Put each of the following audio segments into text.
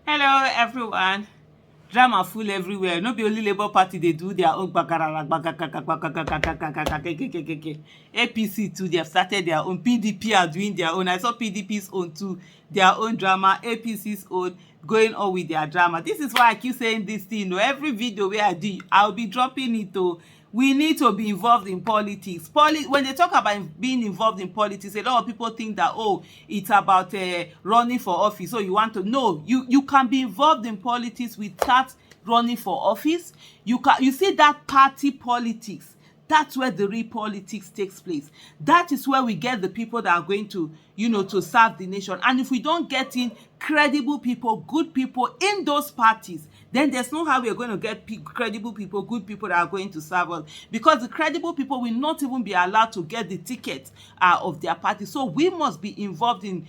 Hello everyone. Drama full everywhere. No be only Labour Party they do their own bagarara APC too, they have started their own. PDP are doing their own. I saw PDP's own too, their own drama. APC's own going on with their drama. This is why I keep saying this thing. Every video where I do, I'll be dropping it to. We need to be involved in politics. When they talk about being involved in politics, a lot of people think that, oh, it's about running for office. So you want to know, you can be involved in politics without running for office. You see that party politics. That's where the real politics takes place. That is where we get the people that are going to, to serve the nation. And if we don't get in credible people, good people in those parties, then there's no how we're going to get credible people, good people that are going to serve us. Because the credible people will not even be allowed to get the ticket of their party. So we must be involved in,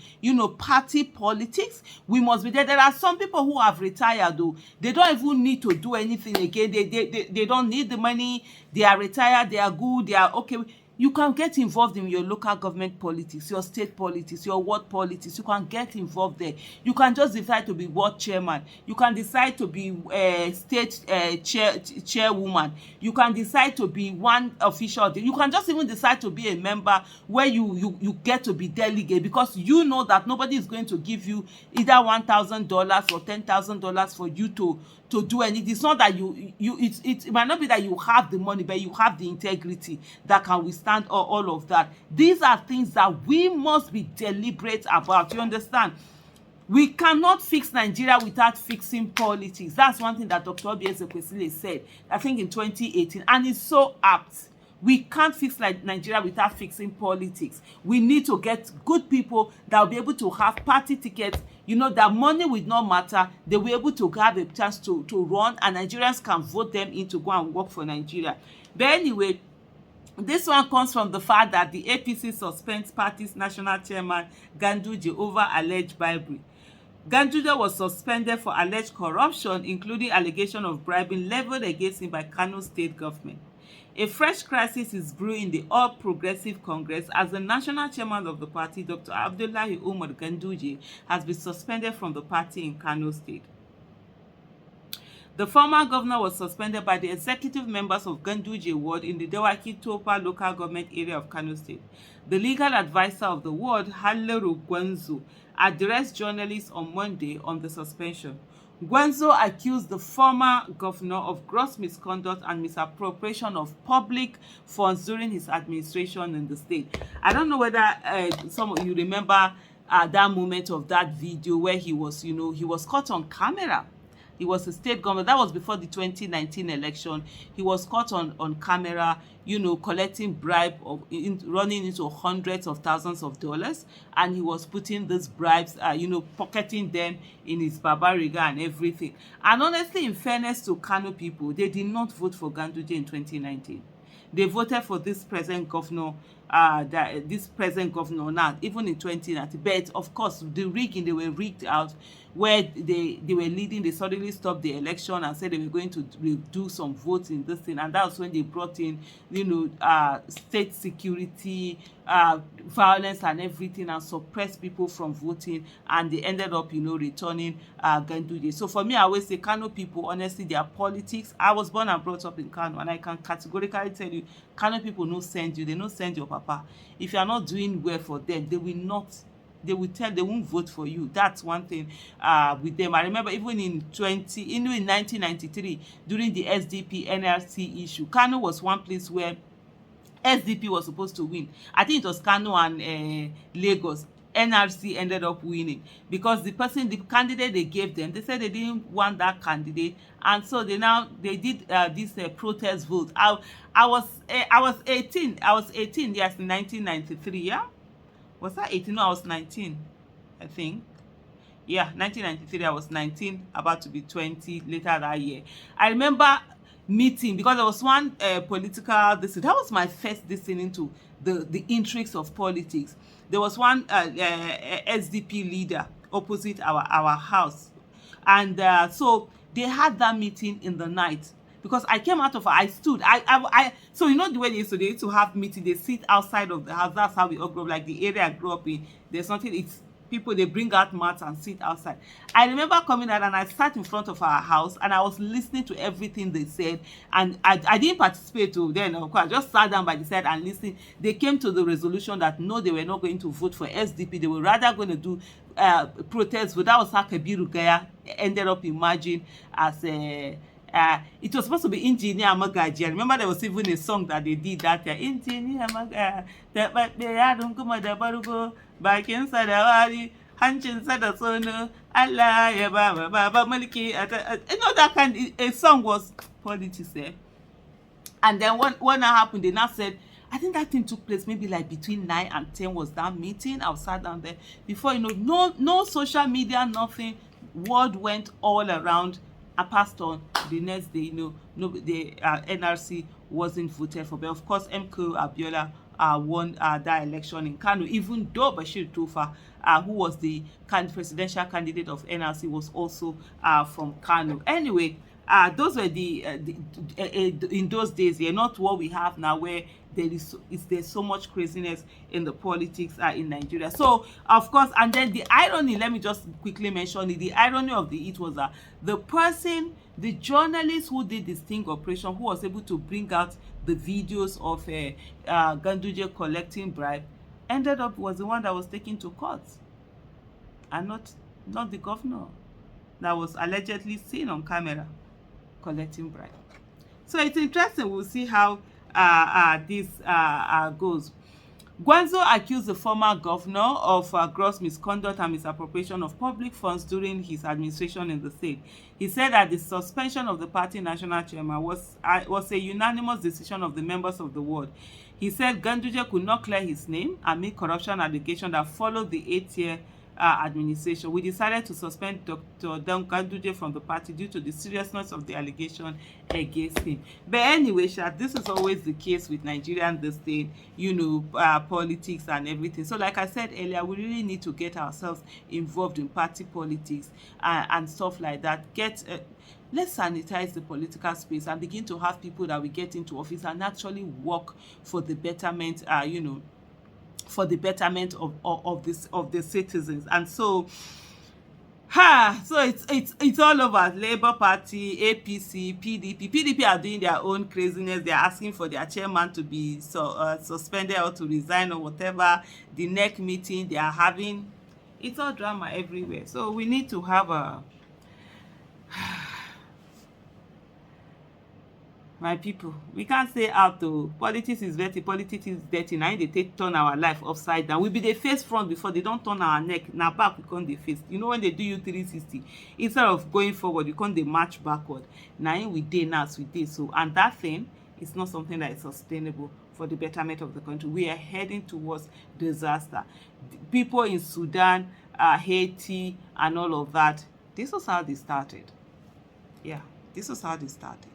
party politics. We must be there. There are some people who have retired, though. They don't even need to do anything again. They don't need the money. They are retired. They are good. They are okay. You can get involved in your local government politics, your state politics, your ward politics. You can get involved there. You can just decide to be ward chairman. You can decide to be state chairwoman. You can decide to be one official. You can just even decide to be a member where you get to be delegate, because you know that nobody is going to give you either $1,000 or $10,000 for you to do anything. It's not that it might not be that you have the money, but you have the integrity that can withstand all of that. These are things that we must be deliberate about. You understand? We cannot fix Nigeria without fixing politics. That's one thing that Dr. Obi Ezekwesili said, I think in 2018, and it's so apt. We can't fix Nigeria without fixing politics. We need to get good people that will be able to have party tickets. That money will not matter. They will be able to have a chance to run, and Nigerians can vote them in to go and work for Nigeria. But anyway, this one comes from the fact that the APC suspends party's national chairman Ganduje over alleged bribery. Ganduje was suspended for alleged corruption, including allegation of bribing leveled against him by Kano state government. A fresh crisis is brewing in the All Progressive Congress as the national chairman of the party, Dr. Abdullahi Umar Ganduje, has been suspended from the party in Kano State. The former governor was suspended by the executive members of Ganduje ward in the Dawaki Topa local government area of Kano State. The legal advisor of the ward, Haleru Gwanzo, addressed journalists on Monday on the suspension. Gwanzo accused the former governor of gross misconduct and misappropriation of public funds during his administration in the state. I don't know whether some of you remember that moment of that video where he was caught on camera. He was a state governor. That was before the 2019 election. He was caught on camera, collecting bribe running into hundreds of thousands of dollars, and he was putting these bribes, pocketing them in his babariga and everything. And honestly, in fairness to Kano people, they did not vote for Ganduje in 2019. They voted for this present governor, now, even in 2019. But of course, the rigging, they were rigged out, where they were leading. They suddenly stopped the election and said they were going to do some votes in this thing, and that was when they brought in, state security, violence and everything, and suppressed people from voting, and they ended up, returning Ganduje. So for me, I always say Kano people, honestly, their politics. I was born and brought up in Kano, and I can categorically tell you, Kano people no send you. They no send your papa. If you are not doing well for them, they will not. They won't vote for you. That's one thing with them. I remember even in 1993, during the SDP NRC issue, Kano was one place where SDP was supposed to win. I think it was Kano and Lagos. NRC ended up winning because the candidate they gave them, they said they didn't want that candidate, and so they did this protest vote. I was 18. I was 18. Yes, in 1993. Yeah, was that 18? No, I was 19. I think. Yeah, 1993. I was 19, about to be 20 later that year. I remember meeting, because there was one political that was my first listening to the intrigues of politics. There was one SDP leader opposite our house, and so they had that meeting in the night, because I came out of I stood so the way they used to have meeting, they sit outside of the house. That's how we all grew up. Like the area I grew up in, there's nothing, it's people, they bring out mats and sit outside. I remember coming out and I sat in front of our house and I was listening to everything they said, and I didn't participate to then, of course. I just sat down by the side and listened. They came to the resolution that no, they were not going to vote for SDP. They were rather going to do protest. But that was how Kabiru Gaya ended up emerging as a it was supposed to be Engineer Magaji. I remember there was even a song that they did that year. Engineer Magaji, that but they hadn't come the barugo back inside the valley, hunching said the son, Allah, ya Baba Maliki. You know that kind a song was politics there. And then when that happened, they now said, I think that thing took place maybe like between 9 and 10 was that meeting. I was sat down there. Before you know, no social media, nothing. Word went all around. I passed on the next day, the NRC wasn't voted for. But of course, MK Abiola won that election in Kano, even though Bashir Tofa, who was the presidential candidate of NRC, was also from Kano. Anyway, those were in those days, not what we have now, where there's so much craziness in the politics in Nigeria. So of course, and then the irony, let me just quickly mention it, the irony of it was that the journalist who did the sting operation, who was able to bring out the videos of Ganduje collecting bribe, ended up was the one that was taken to court, and not the governor that was allegedly seen on camera collecting bribe. So it's interesting. We'll see how this goes. Gwanzo accused the former governor of gross misconduct and misappropriation of public funds during his administration in the state. He said that the suspension of the party national chairman was a unanimous decision of the members of the ward. He said Ganduje could not clear his name amid corruption allegations that followed the 8-year administration. We decided to suspend Dr. Ganduje from the party due to the seriousness of the allegation against him. But anyway, this is always the case with Nigerians these days, politics and everything. So like I said earlier, we really need to get ourselves involved in party politics and stuff like that. Let's sanitize the political space and begin to have people that we get into office and actually work for the betterment, for the betterment of the citizens. And so it's all over. Labour Party, APC, PDP are doing their own craziness. They're asking for their chairman to be suspended or to resign or whatever. The next meeting they are having, it's all drama everywhere. So we need to have my people, we can't say out to politics is dirty. Now they turn our life upside down. We be the face front before they don't turn our neck. Now back we can't the face. When they do you 360, instead of going forward, you can't they march backward. Now we day now we day. So and that thing is not something that is sustainable for the betterment of the country. We are heading towards disaster. People in Sudan, Haiti, and all of that. This was how they started. Yeah, this was how they started.